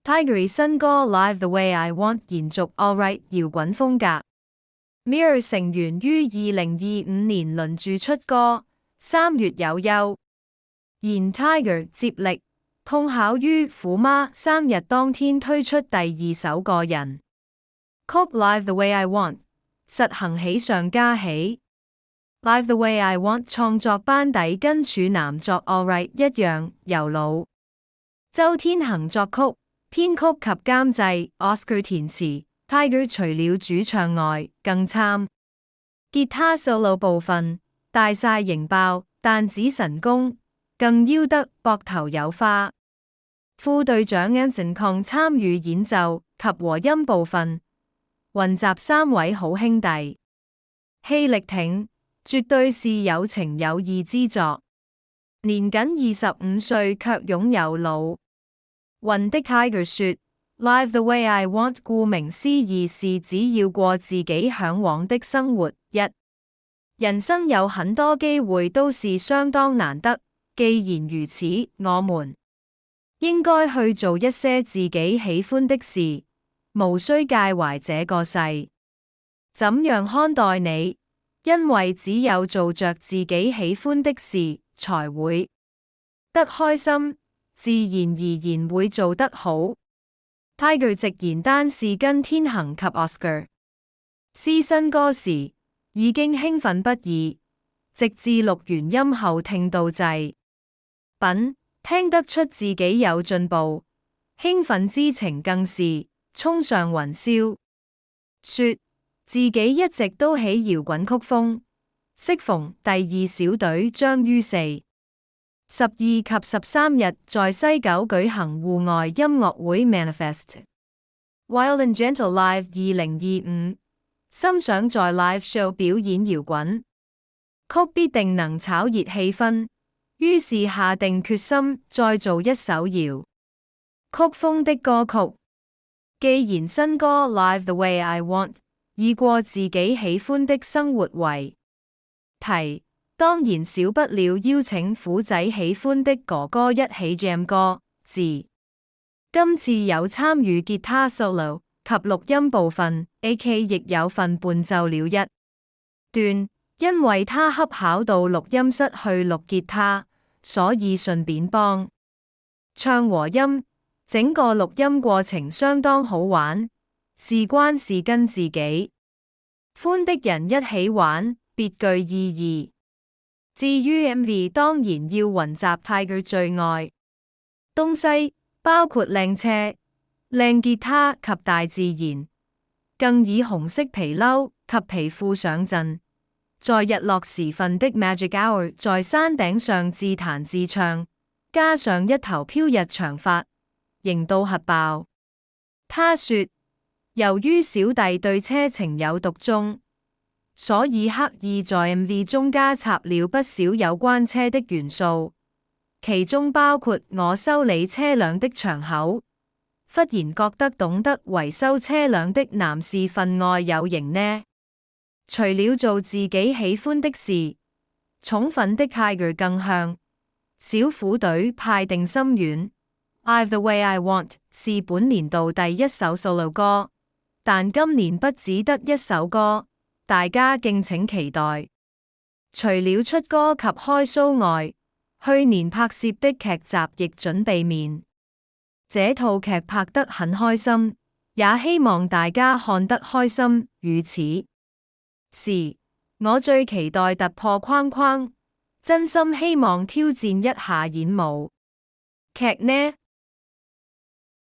Tiger 新歌《Live the Way I Want》延續 Alright 搖滾風格。Mirror 成員於2025年輪住出歌，3月有休。然 Tiger 接力碰巧於虎媽生日當天推出第2首個人曲《Live the Way I Want》，實行喜上加喜。Live the Way I Want 創作班底跟處男作 Alright 一樣由老周天行作曲。編曲及監製 Oscar 填詞 ，Tiger 除了主唱外，更參吉他 solo 部分，大晒型爆，彈指神功，更邀得膊頭有花。副隊長 Anson Kong 參與演奏及和音部分，雲集3位好兄弟，氣力挺，絕對是有情有義之作。年僅25歲卻擁有老運的 Tiger 說 ：Live the way I want， 顧名思義是只要過自己向往的生活。人生有很多機會都是相當難得，既然如此，我們應該去做一些自己喜歡的事，無需介懷這個世怎樣看待你，因為只有做着自己喜歡的事，才會得開心。自然而然會做得好。Tiger 直言單是跟天行及 Oscar 試新歌時，已經興奮不已，直至錄完音後聽到製品，聽得出自己有進步，興奮之情更是衝上雲霄。說自己一直都喜搖滾曲風，適逢第2小隊將於4、12及13日在西九舉行戶外音樂會 Manifest Wild and Gentle Live 2025，心想在 live show 表演搖滾曲必定能炒熱氣氛，於是下定決心再做一首搖曲風的歌曲。既然新歌 Live the Way I Want 以過自己喜歡的生活為題，當然少不了邀請虎仔喜歡的哥哥一起 jam 歌字。今次有參與吉他 solo 及錄音部分 ，AK 亦有份伴奏了一段，因為他恰巧到錄音室去錄吉他，所以順便幫唱和音。整個錄音過程相當好玩，事關是跟自己歡的人一起玩，別具意義。至於 MV 當然要雲集 Tiger 最愛東西，包括靚車、靚吉他及大自然，更以紅色皮褸及皮褲上陣，在日落時分的 Magic Hour 在山頂上自彈自唱，加上一頭飄逸長髮，型到核爆。他說：由於小弟對車情有獨鍾，所以刻意在 MV 中加插了不少有關車的元素，其中包括我修理車輛的場口。忽然覺得懂得維修車輛的男士分外有型呢。除了做自己喜歡的事，寵粉的 Tiger 更向小虎隊派定心丸。Live the Way I Want 是本年度第1首 solo 歌，但今年不只得1首歌。大家敬請期待。除了出歌及開 show 外，去年拍攝的劇集亦準備面。這套劇拍得很開心，也希望大家看得開心。與此時，我最期待突破框框，真心希望挑戰一下演舞劇呢。